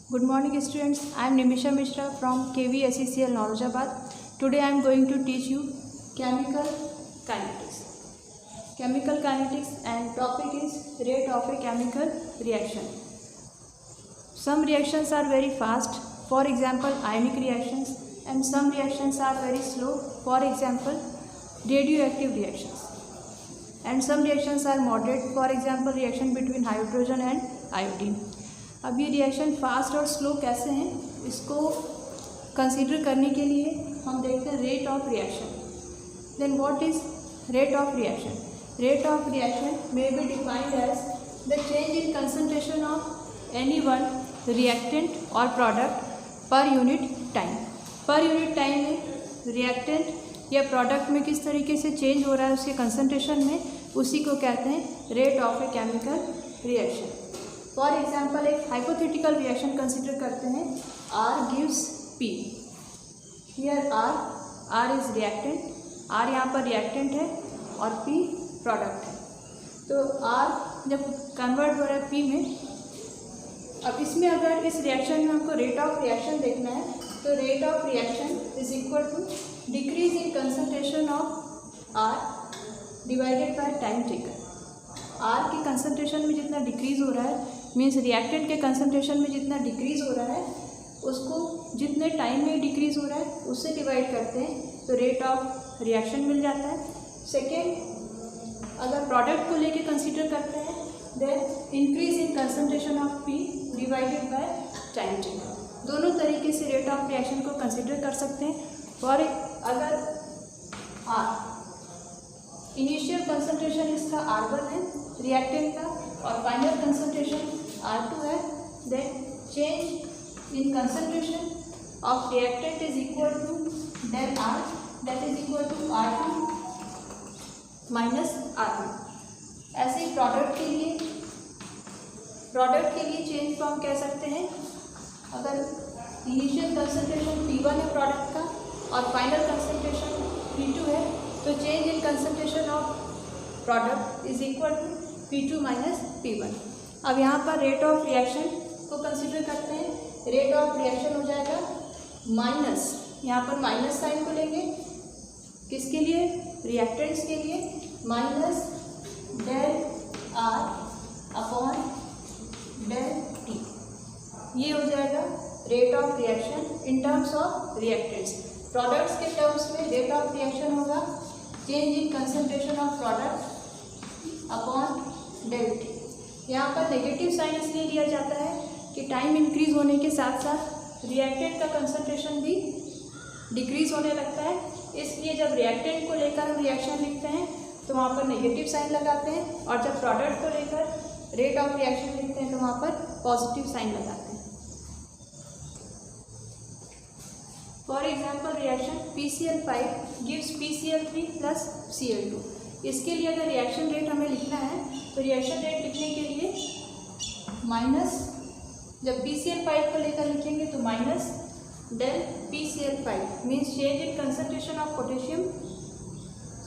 Good morning students, I am Nimisha Mishra from KVSECL Nauruzabad. Today I am going to teach you chemical kinetics. Chemical kinetics and topic is rate of a chemical reaction. Some reactions are very fast, for example ionic reactions, and some reactions are very slow, for example radioactive reactions. And some reactions are moderate, for example reaction between hydrogen and iodine. अब ये reaction fast और slow कैसे हैं, इसको consider करने के लिए हम देखते हैं rate of reaction. Then what is rate of reaction? Rate of reaction may be defined as the change in concentration of any one reactant और product per unit time. Per unit time में reactant या product में किस तरीके से change हो रहा है उसके कंसंट्रेशन में, उसी को कहते हैं rate of A chemical reaction. For example एक हाइपोथेटिकल रिएक्शन कंसिडर करते हैं. R gives P. Here R is reactant, R यहाँ पर रिएक्टेंट है और P प्रोडक्ट है. तो R जब कन्वर्ट हो रहा है P में, अब इसमें अगर इस रिएक्शन में हमको रेट ऑफ रिएक्शन देखना है तो rate of reaction is equal to decrease in concentration of R divided by time taken. R के कंसंट्रेशन में जितना डिक्रीज हो रहा है, मीन्स रिएक्टेंट के कंसंट्रेशन में जितना डिक्रीज हो रहा है, उसको जितने टाइम में डिक्रीज हो रहा है उससे डिवाइड करते हैं तो रेट ऑफ रिएक्शन मिल जाता है. सेकेंड, अगर प्रोडक्ट को लेके कंसीडर करते हैं then increase in concentration of P divided by time taken. दोनों तरीके से रेट ऑफ रिएक्शन को कंसीडर कर सकते हैं. और अगर R इनिशियल कंसंट्रेशन इसका R1 है रिएक्टेंट का और फाइनल कंसंट्रेशन R2 है, then change in concentration of reactant is equal to del R, that is equal to R2 minus R1. ऐसे ही प्रोडक्ट के लिए चेंज को हम कह सकते हैं, अगर इनिशियल कंसंट्रेशन P1 है प्रोडक्ट का और फाइनल कंसंट्रेशन P2 है, तो change in concentration of product is equal to P2 minus P1. अब यहाँ पर रेट ऑफ रिएक्शन को कंसीडर करते हैं. रेट ऑफ रिएक्शन हो जाएगा माइनस, यहाँ पर माइनस साइन को लेंगे किसके लिए, रिएक्टेंट्स के लिए, minus del R upon del T. ये हो जाएगा rate of reaction in terms of reactants. Products के टर्म्स में रेट ऑफ रिएक्शन होगा change in concentration of product upon del T. यहाँ पर नेगेटिव साइन इसलिए लिया जाता है कि टाइम इंक्रीज होने के साथ साथ रिएक्टेंट का कंसंट्रेशन भी डिक्रीज होने लगता है. इसलिए जब रिएक्टेंट को लेकर हम रिएक्शन लिखते हैं तो वहाँ पर नेगेटिव साइन लगाते हैं, और जब प्रोडक्ट को लेकर रेट ऑफ रिएक्शन लिखते हैं तो वहाँ पर पॉजिटिव साइन लगाते हैं. For example reaction PCl5 gives PCl3 plus Cl2. इसके लिए अगर रिएक्शन रेट हमें लिखना है तो रिएक्शन रेट लिखने के लिए माइनस, जब PCl5 को लेकर लिखेंगे तो minus del PCl5 means change in concentration of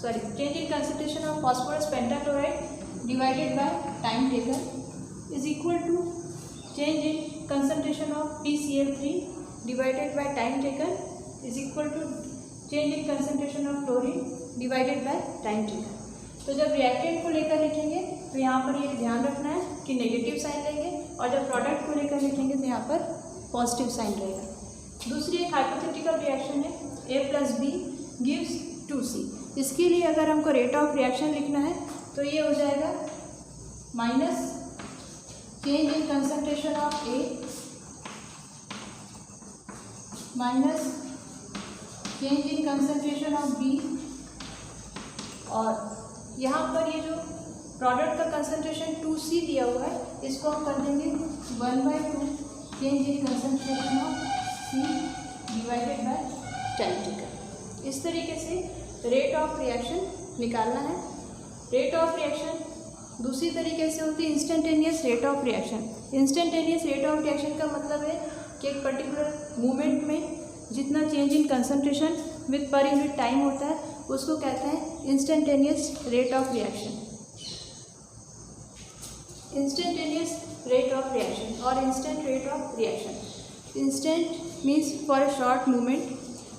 change in concentration of phosphorus pentachloride divided by time taken is equal to change in concentration of PCl3 divided by time taken is equal to change in concentration of chlorine divided by time taken. तो जब reactant को लेकर लिखेंगे तो यहाँ पर ये ध्यान रखना है कि नेगेटिव साइन लेंगे, और जब प्रोडक्ट को लेकर लिखेंगे तो यहाँ पर पॉजिटिव साइन रहेगा. दूसरी एक हाइपोथेटिकल रिएक्शन है A plus B gives 2C. इसके लिए अगर हमको रेट ऑफ रिएक्शन लिखना है तो ये हो जाएगा minus change in concentration of A minus change in concentration of B, और यहाँ पर ये जो प्रोडक्ट का कंसंट्रेशन 2C दिया हुआ है इसको हम कर देंगे 1/2 change in concentration of C divided by time taken. इस तरीके से रेट ऑफ रिएक्शन निकालना है. रेट ऑफ रिएक्शन दूसरी तरीके से होती है instantaneous rate of reaction. Instantaneous rate of reaction का मतलब है कि एक पर्टिकुलर मूवमेंट में जितना चेंज इन कंसंट्रेशन विद पर यूनिट टाइम होता है उसको कहते हैं instantaneous rate of reaction. Instantaneous rate of reaction or instant rate of reaction. Instant means for a short moment.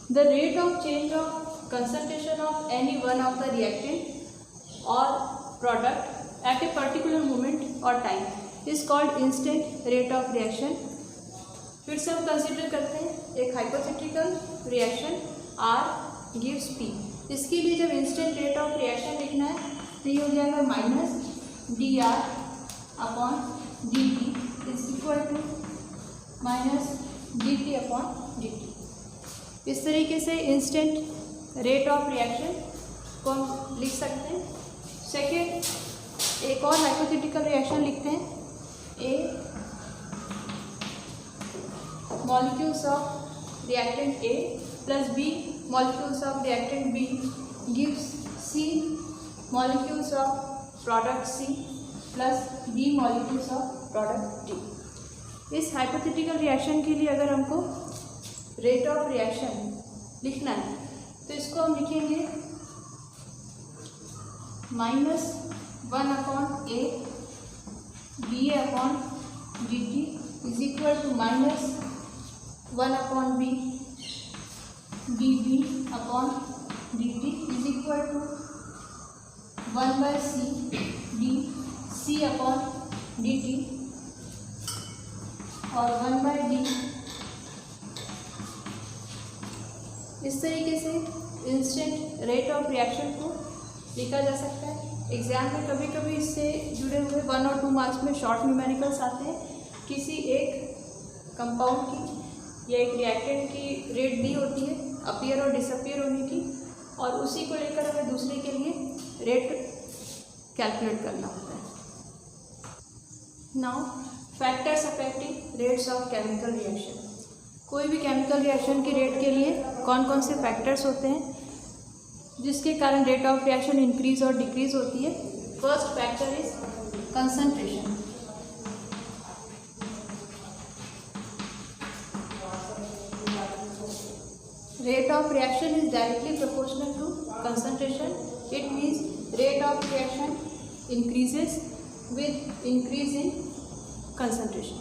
The rate of change of concentration of any one of the reactant or product at a particular moment or time is called instant rate of reaction. फिर से हम consider करते हैं एक hypothetical reaction R gives P. इसके लिए जब instant rate of reaction लिखना है तो ये हो जाएगा minus dr upon dt is equal to minus dt upon dt। इस तरीके से इंस्टेंट रेट ऑफ रिएक्शन को हम लिख सकते हैं। सेकेंड एक और हाइपोथेटिकल रिएक्शन लिखते हैं। ए molecules of reactant A plus B molecules of reactant B gives C molecules of product C plus D molecules of product D। इस हाइपोथेटिकल रिएक्शन के लिए अगर हमको रेट ऑफ रिएक्शन लिखना है तो इसको हम लिखेंगे -1 upon A B upon D T is equal to -1 upon B D B upon D T is equal to 1/c D C upon D T और 1/d। इस तरीके से इंस्टेंट रेट ऑफ रिएक्शन को लिखा जा सकता है। एग्जाम में कभी कभी इससे जुड़े हुए 1 और 2 मार्क्स में शॉर्ट न्यूमेरिकल्स आते हैं। किसी एक कंपाउंड की या एक रिएक्टेंट की रेट दी होती है अपीयर और डिसअपीयर होने की, और उसी को लेकर हमें दूसरे के लिए रेट कैलकुलेट करना होता है। Now factors affecting rates of chemical reaction. कोई भी केमिकल रिएक्शन की रेट के लिए कौन कौन से फैक्टर्स होते हैं जिसके कारण रेट ऑफ रिएक्शन इंक्रीज और डिक्रीज होती है। First factor is concentration. Rate of reaction is directly proportional to concentration. It means rate of reaction increases with increase in concentration.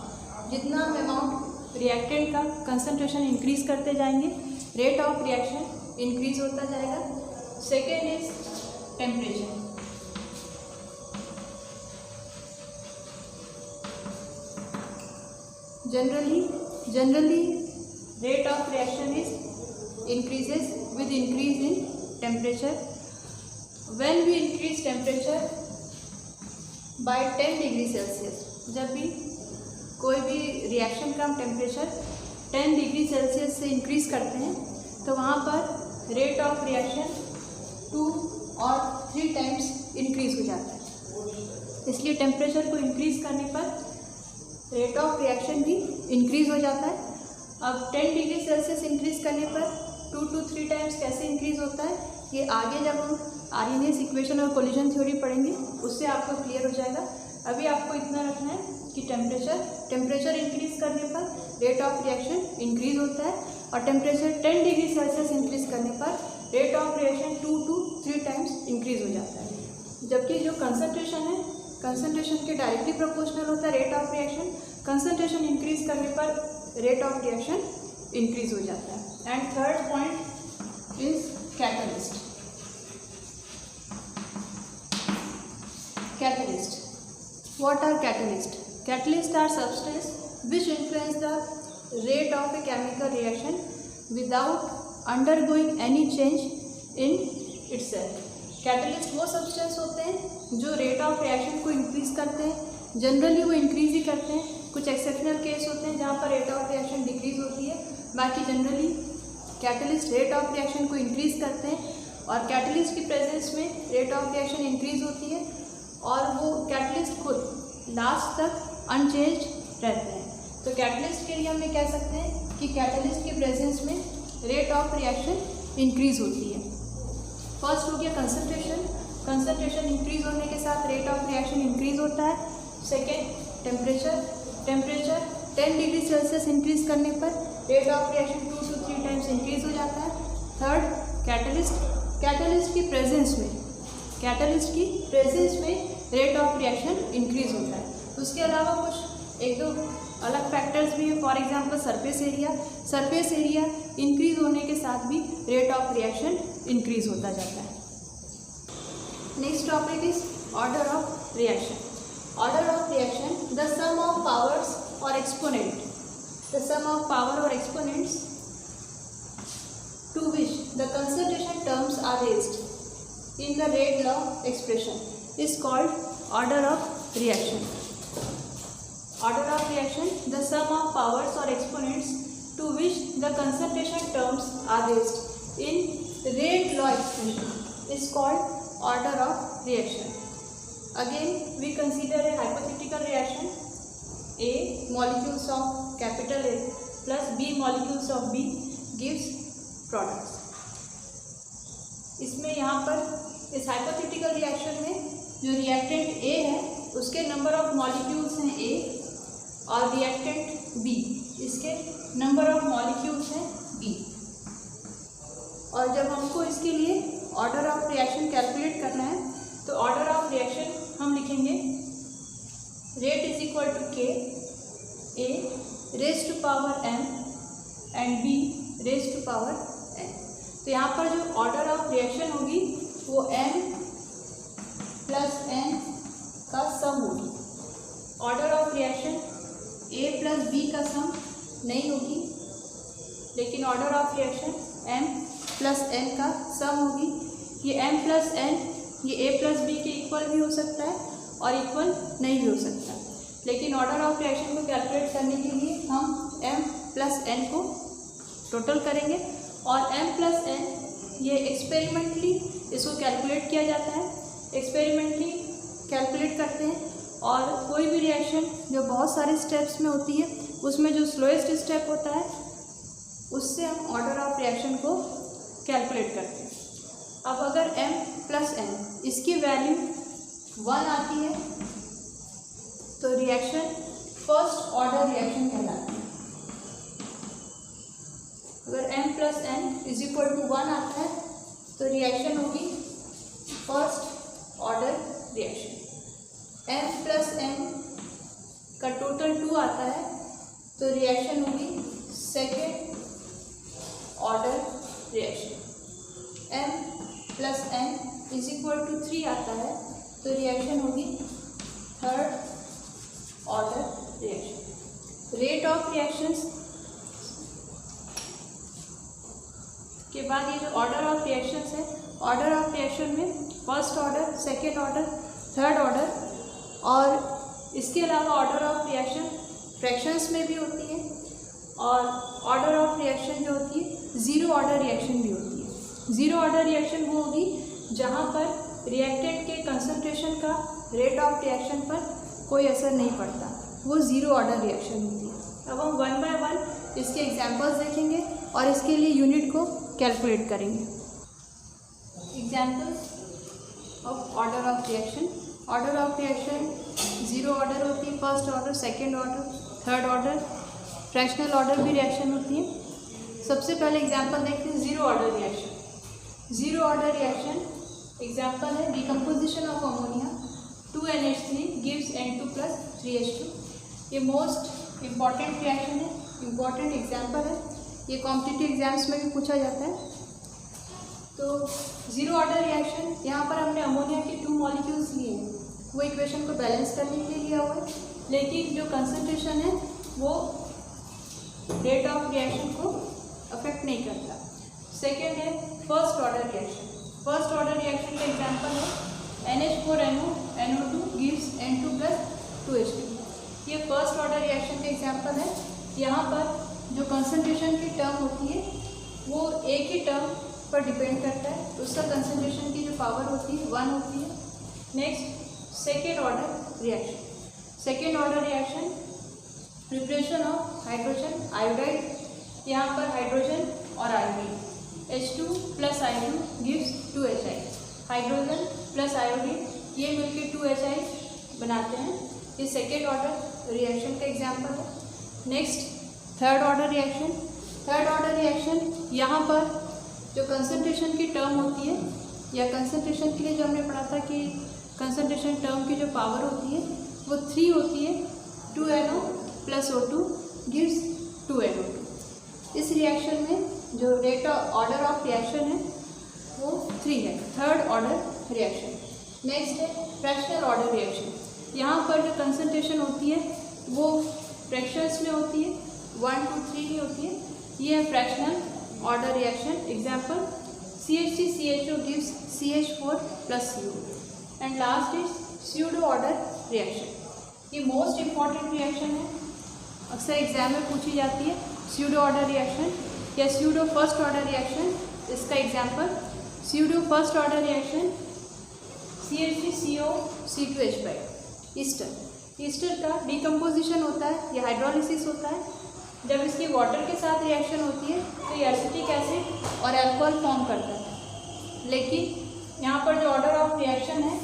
जितना हम अमाउंट रिएक्टेंट का कंसंट्रेशन इंक्रीज करते जाएंगे rate of reaction increase होता जाएगा। Second is temperature. Generally rate of reaction is increases with increase in temperature. When we increase temperature by 10 degree Celsius, जब भी कोई भी रिएक्शन का हम टेम्परेचर 10 डिग्री सेल्सियस से इंक्रीज करते हैं तो वहाँ पर रेट ऑफ रिएक्शन 2 और 3 टाइम्स इंक्रीज हो जाता है। इसलिए टेम्परेचर को इंक्रीज करने पर रेट ऑफ रिएक्शन भी इंक्रीज हो जाता है। अब 10 डिग्री सेल्सियस इंक्रीज करने पर 2 to 3 टाइम्स कैसे इंक्रीज होता है ये आगे जब हम आर्हेनियस इक्वेशन और कोलिजन थ्योरी पढ़ेंगे उससे आपको क्लियर हो जाएगा। अभी आपको इतना रखना है कि टेम्परेचर इंक्रीज करने पर रेट ऑफ रिएक्शन इंक्रीज होता है और टेम्परेचर 10 डिग्री सेल्सियस इंक्रीज करने पर rate of reaction 2 to 3 times increase हो जाता है। जबकि जो कंसंट्रेशन है कंसंट्रेशन के डायरेक्टली प्रोपोर्शनल होता है rate of reaction. Concentration increase करने पर रेट ऑफ रिएक्शन इंक्रीज हो जाता है। And third point is catalyst. What are catalysts? Catalysts are substances which influence the rate of a chemical reaction without undergoing any change in itself. Catalyst वो substance होते हैं जो rate of reaction को increase करते हैं। Generally वो increase ही करते हैं। कुछ एक्सेप्शनल केस होते हैं जहाँ पर रेट ऑफ रिएक्शन डिक्रीज होती है, बाकी generally catalyst rate of reaction को इंक्रीज करते हैं और कैटलिस्ट की प्रेजेंस में रेट ऑफ रिएक्शन इंक्रीज होती है और वो कैटलिस्ट खुद लास्ट तक अनचेंज रहते हैं। तो कैटलिस्ट के लिए हम ये कह सकते हैं कि कैटलिस्ट की प्रेजेंस में रेट ऑफ रिएक्शन इंक्रीज होती है। फर्स्ट हो गया कंसंट्रेशन इंक्रीज होने के साथ रेट ऑफ रिएक्शन इंक्रीज होता है। Second temperature 10 degree Celsius increase करने पर rate of reaction 2 to 3 times increase हो जाता है। थर्ड कैटलिस्ट की प्रेजेंस में रेट ऑफ रिएक्शन इंक्रीज होता है। उसके अलावा कुछ एक दो अलग फैक्टर्स भी है, for example surface area. Surface area increase होने के साथ भी रेट ऑफ रिएक्शन इंक्रीज होता जाता है। Next topic is order of reaction. Order of reaction, the sum of powers और exponent, the sum of power और exponents to which the concentration terms are raised in the rate law expression is called order of reaction. Order of reaction, the sum of powers or exponents to which the concentration terms are raised in rate law expression is called order of reaction. Again we consider a hypothetical reaction. A molecules of capital A plus B molecules of B gives products. इसमें यहाँ पर इस hypothetical reaction में जो reactant A है उसके number of molecules हैं A और रिएक्टेंट B इसके नंबर ऑफ मॉलिक्यूल्स हैं B। और जब हमको इसके लिए ऑर्डर ऑफ रिएक्शन कैलकुलेट करना है तो ऑर्डर ऑफ रिएक्शन हम लिखेंगे rate is equal to K, A raise to power M and B raise to power n। तो यहाँ पर जो ऑर्डर ऑफ रिएक्शन होगी वो m प्लस n का सम होगी। Order of reaction a plus b का सम नहीं होगी, लेकिन order of reaction m plus n का सम होगी। ये m प्लस n ये a प्लस b के इक्वल भी हो सकता है और इक्वल नहीं भी हो सकता, लेकिन ऑर्डर ऑफ रिएक्शन को कैलकुलेट करने के लिए हम m प्लस n को टोटल करेंगे और m प्लस n ये एक्सपेरिमेंटली इसको कैलकुलेट किया जाता है। एक्सपेरिमेंटली कैलकुलेट करते हैं और कोई भी रिएक्शन जो बहुत सारे स्टेप्स में होती है उसमें जो स्लोएस्ट स्टेप होता है उससे हम ऑर्डर ऑफ रिएक्शन को कैलकुलेट करते हैं। अब अगर m प्लस n इसकी वैल्यू 1 आती है तो रिएक्शन फर्स्ट ऑर्डर रिएक्शन कहलाती है। अगर m plus n is equal to 1 आता है तो रिएक्शन होगी first order reaction. m plus n का टोटल 2 आता है तो रिएक्शन होगी second order reaction. m plus n is equal to 3 आता है तो रिएक्शन होगी third order reaction. Rate of reactions के बाद ये जो ऑर्डर ऑफ रिएक्शंस है, ऑर्डर ऑफ रिएक्शन में first order, second order, third order और इसके अलावा ऑर्डर ऑफ रिएक्शन फ्रैक्शंस में भी होती है और ऑर्डर ऑफ रिएक्शन जो होती है ज़ीरो ऑर्डर रिएक्शन भी होती है। ज़ीरो ऑर्डर रिएक्शन वो होगी जहाँ पर रिएक्टेंट के कंसंट्रेशन का रेट ऑफ रिएक्शन पर कोई असर नहीं पड़ता, वो ज़ीरो ऑर्डर रिएक्शन होती है। अब हम वन बाय वन इसके एग्जांपल्स देखेंगे और इसके लिए यूनिट को कैलकुलेट करेंगे। Examples of order of reaction. Order of reaction zero order होती है, first order, second order, third order, fractional order भी रिएक्शन होती है। सबसे पहले एग्जांपल देखते हैं zero order reaction. Zero order reaction example है decomposition of ammonia 2NH3 gives N2 plus 3H2। ये मोस्ट इम्पॉर्टेंट रिएक्शन है, इम्पॉर्टेंट एग्जांपल है, ये कॉम्पिटिटिव एग्जाम्स में भी पूछा जाता है। तो ज़ीरो ऑर्डर रिएक्शन, यहाँ पर हमने अमोनिया के 2 मॉलिक्यूल्स लिए हैं, वो इक्वेशन को बैलेंस करने के लिए लिया हुआ है, लेकिन जो कंसंट्रेशन है वो रेट ऑफ रिएक्शन को अफेक्ट नहीं करता। सेकेंड है first order reaction. First order reaction का एग्जांपल है NH4NO NO2 gives N2 plus 2H2। ये फर्स्ट ऑर्डर रिएक्शन का एग्जांपल है। यहाँ पर जो कंसंट्रेशन की टर्म होती है वो एक ही टर्म पर डिपेंड करता है, तो उसका कंसंट्रेशन की जो पावर होती है 1 होती है। Next second order reaction. Second order reaction preparation of hydrogen iodide. यहाँ पर हाइड्रोजन और iodine H2 plus I2 gives 2HI। Hydrogen plus iodine ये मिलकर 2HI बनाते हैं। ये सेकेंड ऑर्डर रिएक्शन का एग्जाम्पल है। Next third order reaction. Third order reaction यहाँ पर जो कंसंट्रेशन की टर्म होती है या कंसंट्रेशन के लिए जो हमने पढ़ा था कि कंसंट्रेशन टर्म की जो पावर होती है वो 3 होती है 2NO plus O2 gives 2NO2। इस रिएक्शन में जो रेट ऑर्डर ऑफ रिएक्शन है वो 3 है, थर्ड ऑर्डर रिएक्शन। नेक्स्ट है फ्रैक्शनल ऑर्डर रिएक्शन। यहाँ पर जो कंसंट्रेशन होती है वो फ्रैक्शंस में होती है, 1 2 3 में होती है। ये है fractional order reaction. Example CH3CHO gives CH4 plus CO। And last is pseudo order reaction. ये मोस्ट इम्पॉर्टेंट रिएक्शन है, अक्सर एग्जाम में पूछी जाती है। स्यूडो ऑर्डर रिएक्शन या स्यूडो फर्स्ट ऑर्डर रिएक्शन। इसका example pseudo first order reaction CH3CO C2H5 Easter. Easter का डिकम्पोजिशन होता है या हाइड्रोलिसिस होता है। जब इसकी वाटर के साथ रिएक्शन होती है तो ये एसिटिक एसिड और अल्कोहल फॉर्म करता है। लेकिन यहाँ पर जो ऑर्डर ऑफ रिएक्शन है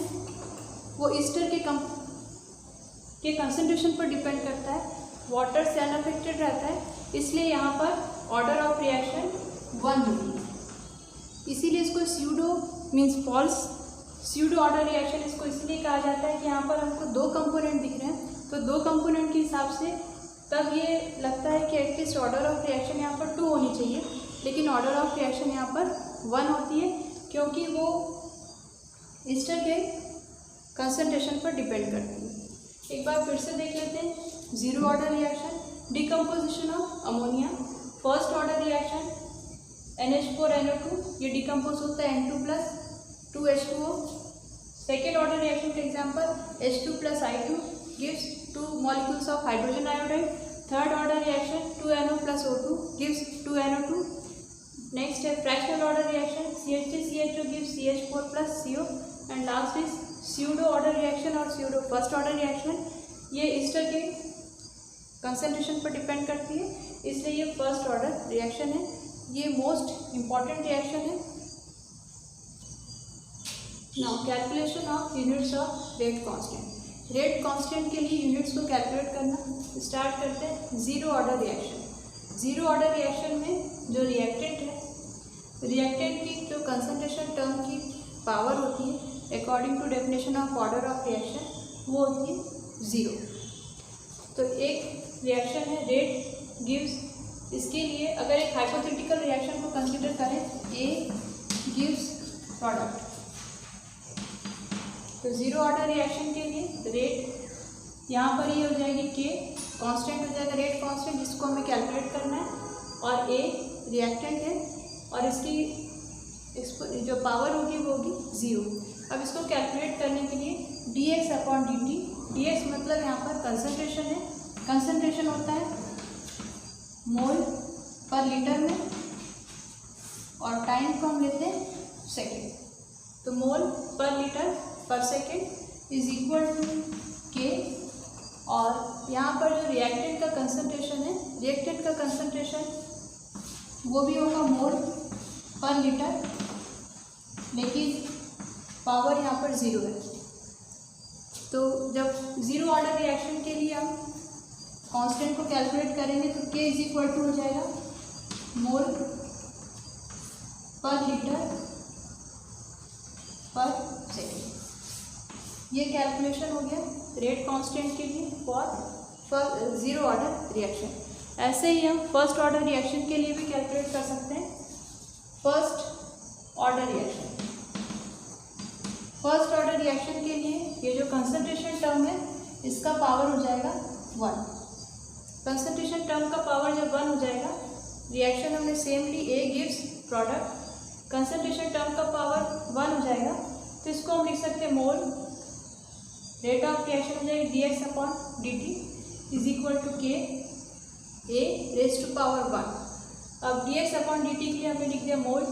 वो ईस्टर के कंसंट्रेशन पर डिपेंड करता है। वाटर से अनअफेक्टेड रहता है, इसलिए यहाँ पर ऑर्डर ऑफ रिएक्शन 1 होती है। इसीलिए इसको pseudo means false pseudo order reaction इसको इसलिए कहा जाता है कि यहाँ पर हमको 2 कंपोनेंट दिख रहे हैं, तो 2 कंपोनेंट के हिसाब से तब ये लगता है कि एटलीस्ट ऑर्डर ऑफ रिएक्शन यहाँ पर 2 होनी चाहिए, लेकिन ऑर्डर ऑफ रिएक्शन यहाँ पर 1 होती है क्योंकि वो ईस्टर के कंसंट्रेशन पर डिपेंड करती है। एक बार फिर से देख लेते हैं। Zero order reaction, decomposition of ammonia. First order reaction NH4NO2, ये डिकम्पोज होता है N2 plus 2H2O। Second order reaction के example H2 plus I2 gives 2 molecules of hydrogen iodide। Third order reaction 2NO plus O2 gives 2NO2। Next है fractional order reaction CH3CHO gives CH4 plus CO। And last is pseudo order reaction और pseudo first order reaction. ये ester के concentration पर depend करती है, इसलिए ये first order reaction है। ये मोस्ट इम्पॉर्टेंट रिएक्शन है। Now calculation of units of rate constant. Rate constant के लिए यूनिट्स को कैलकुलेट करना स्टार्ट करते हैं। Zero order reaction. Zero order reaction में जो रिएक्टेंट है, रिएक्टेंट की जो कंसंट्रेशन टर्म की पावर होती है according to definition of order of reaction वो होती है 0। तो एक रिएक्शन है रेट गिव्स, इसके लिए अगर एक हाइपोथेटिकल रिएक्शन को कंसीडर करें, A गिव्स प्रोडक्ट, तो जीरो ऑर्डर रिएक्शन के लिए रेट यहाँ पर ये हो जाएगी K, कांस्टेंट हो जाएगा रेट कांस्टेंट, जिसको हमें कैलकुलेट करना है, और A रिएक्टेंट है और इसको जो पावर होगी वो होगी 0। अब इसको कैलकुलेट करने के लिए dx/dt, dx मतलब यहाँ पर कंसंट्रेशन है। कंसंट्रेशन होता है मोल पर लीटर में और टाइम को हम लेते हैं सेकेंड, तो मोल per litre per second is equal to K। और यहाँ पर जो रिएक्टेंट का कंसंट्रेशन है, रिएक्टेंट का कंसंट्रेशन वो भी होगा मोल पर लीटर, लेकिन पावर यहाँ पर 0 है। तो जब जीरो ऑर्डर रिएक्शन के लिए हम कांस्टेंट को कैलकुलेट करेंगे तो K इज इक्वल टू हो जाएगा mole per litre per second. ये कैलकुलेशन हो गया रेट कांस्टेंट के लिए फॉर जीरो ऑर्डर रिएक्शन। ऐसे ही हम फर्स्ट ऑर्डर रिएक्शन के लिए भी कैलकुलेट कर सकते हैं। First order reaction, first order reaction के लिए ये जो कंसंट्रेशन टर्म है इसका पावर हो जाएगा 1। कंसंट्रेशन टर्म का पावर जब 1 हो जाएगा, रिएक्शन हमने सेम ली A gives product, concentration term का पावर 1 हो जाएगा, तो इसको हम लिख सकते हैं मोल रेट ऑफ रिएक्शन हो जाएगी dx/dt is equal to K A raise to power 1। अब dx/dt के लिए हमने लिख दिया मोल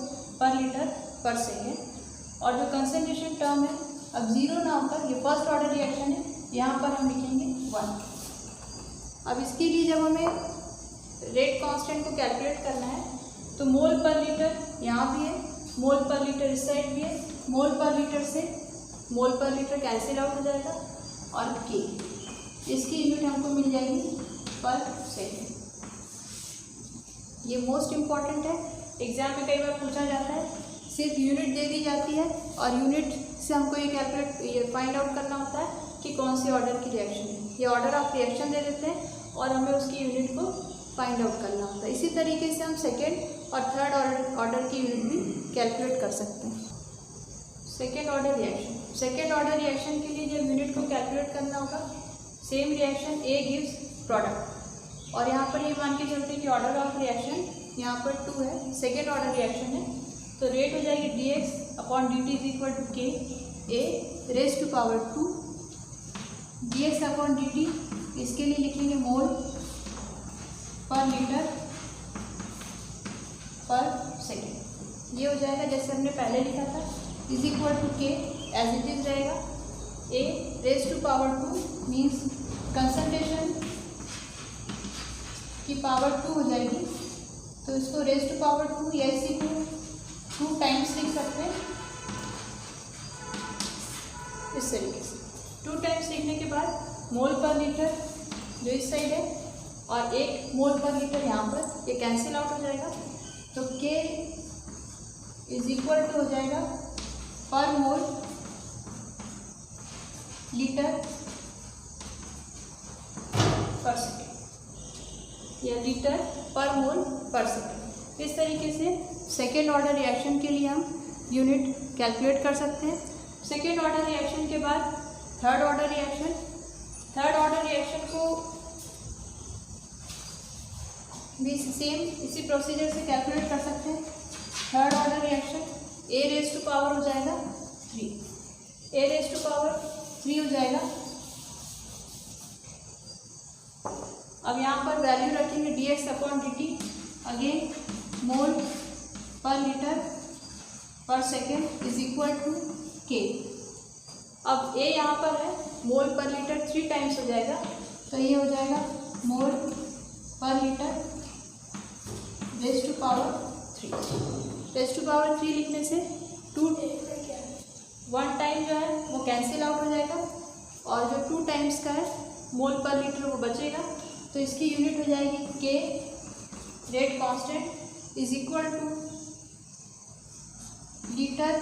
पर लीटर पर सेकेंड, और जो कंसंट्रेशन टर्म है अब 0 ना होकर ये फर्स्ट ऑर्डर रिएक्शन है, यहाँ पर हम लिखेंगे 1। अब इसके लिए जब हमें रेट कांस्टेंट को कैलकुलेट करना है तो मोल पर लीटर यहाँ भी है, मोल पर लीटर इस साइड भी है, मोल पर लीटर से मोल पर लीटर कैंसिल आउट हो जाएगा, और K इसकी यूनिट हमको मिल जाएगी पर सेकेंड। ये मोस्ट इम्पॉर्टेंट है, एग्जाम में कई बार पूछा जाता है, सिर्फ यूनिट दे दी जाती है और यूनिट से हमको ये फाइंड आउट करना होता है कि कौन से ऑर्डर की रिएक्शन है। ये ऑर्डर ऑफ रिएक्शन दे देते हैं और हमें उसकी यूनिट को फाइंड आउट करना होता है। इसी तरीके से हम सेकेंड और थर्ड ऑर्डर की यूनिट भी कैलकुलेट कर सकते हैं। सेकेंड ऑर्डर रिएक्शन के लिए जब यूनिट को कैलकुलेट करना होगा, same reaction A gives product, और यहाँ पर ये मान के चलते हैं कि ऑर्डर ऑफ रिएक्शन यहाँ पर 2 है, सेकेंड ऑर्डर रिएक्शन है, तो रेट हो जाएगी dx/dt is equal to k a raise to power 2 dx/dt। इसके लिए लिखेंगे मोल पर लीटर पर सेकेंड। ये हो जाएगा जैसे हमने पहले लिखा था, is equal to k as it is रहेगा, a raise to power 2 means concentration की पावर 2 हो जाएगी, तो इसको रेज टू पावर 2 या इसी को 2 टाइम्स लिख सकते हैं इस तरीके से। 2 टाइम्स लिखने के बाद मोल पर लीटर जो इस साइड है और 1 मोल पर लीटर यहाँ पर, ये कैंसिल आउट हो जाएगा, तो K इज इक्वल टू हो जाएगा पर मोल लीटर पर सेकेंड या लीटर पर मोल पर सेकेंड। इस तरीके से सेकेंड ऑर्डर रिएक्शन के लिए हम यूनिट कैलकुलेट कर सकते हैं। सेकेंड ऑर्डर रिएक्शन के बाद थर्ड ऑर्डर रिएक्शन को भी सेम इसी प्रोसीजर से कैलकुलेट कर सकते हैं। Third order reaction a raise to power हो जाएगा 3, a रेज टू पावर 3 हो जाएगा। अब यहाँ पर वैल्यू रखेंगे dx/dt, again mole per litre per second is equal to k। अब a यहाँ पर है, मोल पर लीटर 3 टाइम्स हो जाएगा, तो ये हो जाएगा mole per litre raise to power 3। Raise to power 3 लिखने से 1 टाइम जो है वो कैंसिल आउट हो जाएगा और जो 2 टाइम्स का है मोल पर लीटर वो बचेगा, तो इसकी यूनिट हो जाएगी k rate constant is equal to litre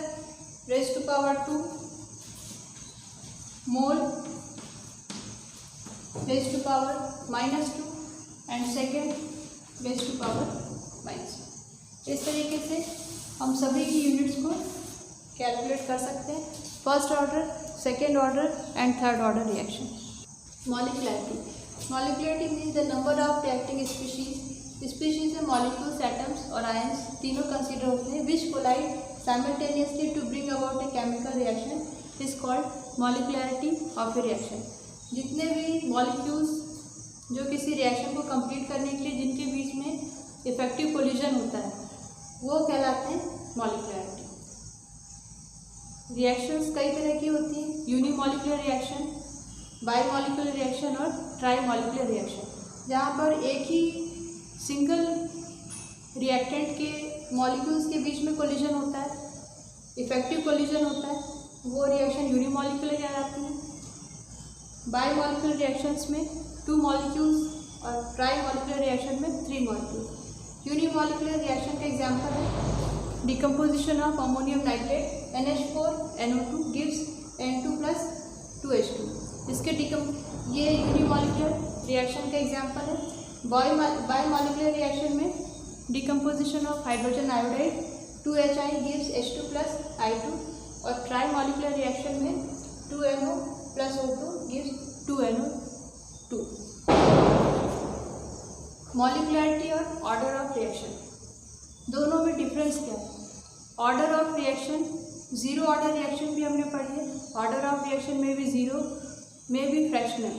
raise to power 2 mole raise to power -2 and second raise to power -1। इस तरीके से हम सभी की यूनिट्स को कैलकुलेट कर सकते हैं, first order, second order and third order reaction. Molecularity means the number of reacting species में मॉलिक्यूल्स, एटम्स और आयंस तीनों कंसिडर होते हैं, which collide simultaneously to bring about a chemical reaction is called molecularity of a reaction. जितने भी molecules जो किसी reaction को कंप्लीट करने के लिए जिनके बीच में इफेक्टिव कोलिजन होता है वो कहलाते हैं मॉलिक्युलरिटी। रिएक्शंस कई तरह की होती हैं, यूनिमॉलिक्यूलर रिएक्शन, बाईमॉलिक्यूलर रिएक्शन और ट्राईमॉलिक्यूलर रिएक्शन। जहाँ पर एक ही सिंगल रिएक्टेंट के मॉलिक्यूल्स के बीच में कोलिजन होता है, इफेक्टिव कोलिजन होता है, वो रिएक्शन यूनिमॉलिक्यूलर कहलाती है। बाईमॉलिक्यूलर रिएक्शंस में 2 मॉलिक्यूल्स और ट्राईमॉलिक्यूलर रिएक्शन में 3 मॉलिक्यूल्स। यूनिमॉलिक्यूलर रिएक्शन का एग्जाम्पल है decomposition of ammonium nitrate NH4NO2 gives N2+2H2। इसके ये यूनिमॉलिक्यूलर रिएक्शन का एग्जाम्पल है। बाईमॉलिक्यूलर रिएक्शन में decomposition of hydrogen iodide 2HI gives H2+I2 और ट्राईमॉलिक्यूलर रिएक्शन में 2NO+O2 गिव्स 2NO2। मॉलिक्युलरिटी और ऑर्डर ऑफ रिएक्शन, दोनों में डिफरेंस क्या है? Order of reaction, zero order reaction भी हमने पढ़ी है, ऑर्डर ऑफ रिएक्शन में भी जीरो में भी फ्रैक्शनल,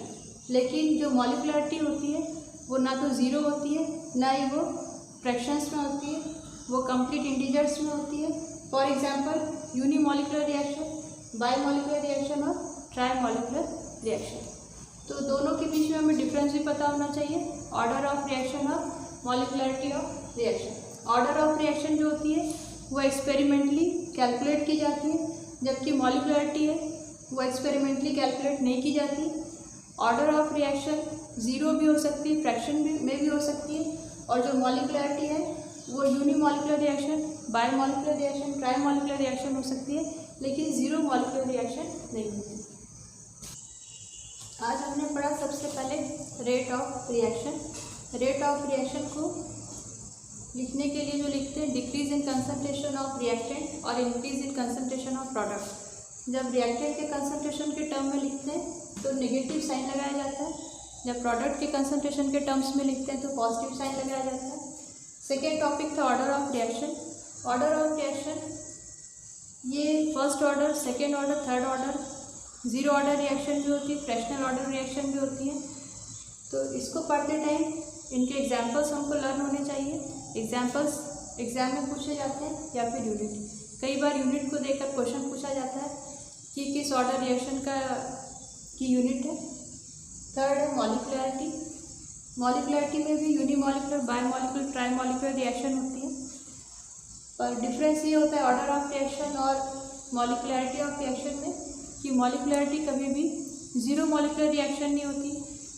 लेकिन जो मॉलिक्युलरिटी होती है वो ना तो ज़ीरो होती है ना ही वो फ्रैक्शंस में होती है, वो कंप्लीट इंटीजर्स में होती है। For example unimolecular reaction, bimolecular reaction और ट्राईमॉलिक्यूलर रिएक्शन। तो दोनों के बीच में हमें डिफरेंस भी पता होना चाहिए, ऑर्डर ऑफ रिएक्शन और molecularity of reaction. Order of reaction जो होती है वो एक्सपेरिमेंटली कैलकुलेट की जाती है, जबकि मॉलिक्युलरिटी है वो एक्सपेरिमेंटली कैलकुलेट नहीं की जाती। ऑर्डर ऑफ रिएक्शन ज़ीरो भी हो सकती है, फ्रैक्शन में भी हो सकती है, और जो मॉलिक्युलरिटी है वो unimolecular reaction, bimolecular reaction, ट्राईमॉलिक्यूलर reaction हो सकती है, लेकिन ज़ीरो मॉलिक्यूलर रिएक्शन नहीं होती। आज हमने पढ़ा सबसे पहले rate of reaction. Rate of reaction को लिखने के लिए जो लिखते हैं decrease in concentration of reactant और increase in concentration of product. जब रिएक्टेंट के कंसंट्रेशन के टर्म में लिखते हैं तो नेगेटिव साइन लगाया जाता है, जब प्रोडक्ट के कंसंट्रेशन के टर्म्स में लिखते हैं तो पॉजिटिव साइन लगाया जाता है। सेकेंड टॉपिक था order of reaction. Order of reaction ये first order, second order, third order, zero order reaction भी होती है, फ्रैक्शनल ऑर्डर रिएक्शन भी होती है। तो इसको पढ़ते टाइम इनके एग्जाम्पल्स हमको लर्न होने चाहिए। एग्जाम्पल्स एग्जाम में पूछे जाते हैं या फिर यूनिट। कई बार यूनिट को देखकर क्वेश्चन पूछा जाता है कि किस ऑर्डर रिएक्शन की यूनिट है। थर्ड है मॉलिक्युलरिटी। मॉलिक्युलरिटी में भी यूनिमॉलिक्युलर, बायमॉलिक्युलर, ट्राईमॉलिक्युलर रिएक्शन होती है। और डिफरेंस ये होता है ऑर्डर ऑफ रिएक्शन और मॉलिक्युलरिटी ऑफ रिएक्शन में कि मॉलिक्युलरिटी कभी भी ज़ीरो मॉलिक्युलर रिएक्शन नहीं होती,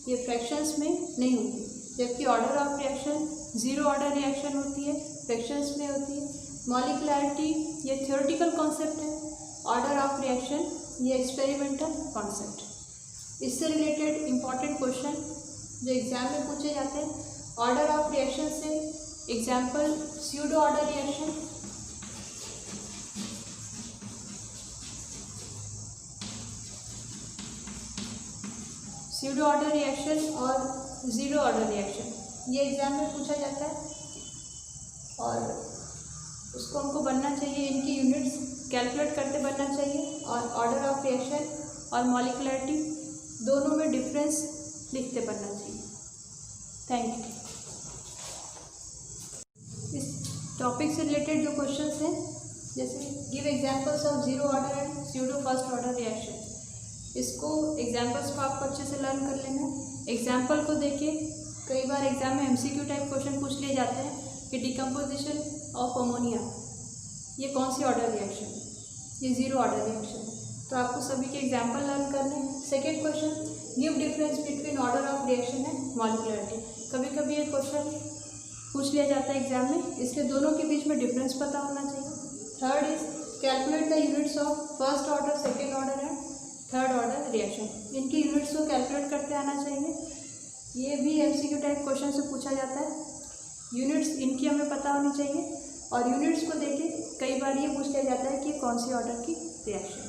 ये फ्रैक्शंस में नहीं होती, जबकि order of reaction zero order reaction होती है, फ्रैक्शंस में होती है। मॉलिक्युलरिटी ये थ्योरेटिकल कॉन्सेप्ट है, ऑर्डर ऑफ रिएक्शन ये एक्सपेरिमेंटल कॉन्सेप्ट। इससे रिलेटेड इंपॉर्टेंट क्वेश्चन जो एग्जाम में पूछे जाते हैं ऑर्डर ऑफ रिएक्शन से, example pseudo order reaction. Pseudo order reaction और ज़ीरो ऑर्डर रिएक्शन ये एग्जाम में पूछा जाता है और उसको हमको बनना चाहिए, इनकी यूनिट्स कैलकुलेट करते बनना चाहिए और ऑर्डर ऑफ रिएक्शन और मॉलिक्युलरिटी दोनों में डिफरेंस लिखते बनना चाहिए। Thank you. इस टॉपिक से रिलेटेड जो क्वेश्चंस हैं जैसे give examples of zero order and pseudo first order reaction, इसको एग्जाम्पल्स को आपको अच्छे से लर्न कर लेना। एग्जाम्पल को देखिए, कई बार एग्जाम में एमसीक्यू टाइप क्वेश्चन पूछ लिए जाते हैं कि डिकम्पोजिशन ऑफ अमोनिया ये कौन सी ऑर्डर रिएक्शन, ये ज़ीरो ऑर्डर रिएक्शन, तो आपको सभी के एग्जाम्पल लर्न करने हैं। Second question give difference between order of reaction and molecularity. कभी कभी ये क्वेश्चन पूछ लिया जाता है एग्जाम में, इसलिए दोनों के बीच में डिफरेंस पता होना चाहिए। Third is calculate the units of first order, second order and third order reaction. इनकी यूनिट्स को कैलकुलेट करते आना चाहिए। ये भी एमसीक्यू टाइप क्वेश्चन से पूछा जाता है। यूनिट्स इनकी हमें पता होनी चाहिए और यूनिट्स को देके कई बार ये पूछ लिया जाता है कि कौन सी ऑर्डर की रिएक्शन।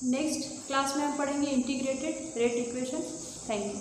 नेक्स्ट क्लास में हम पढ़ेंगे integrated rate equation. Thank you.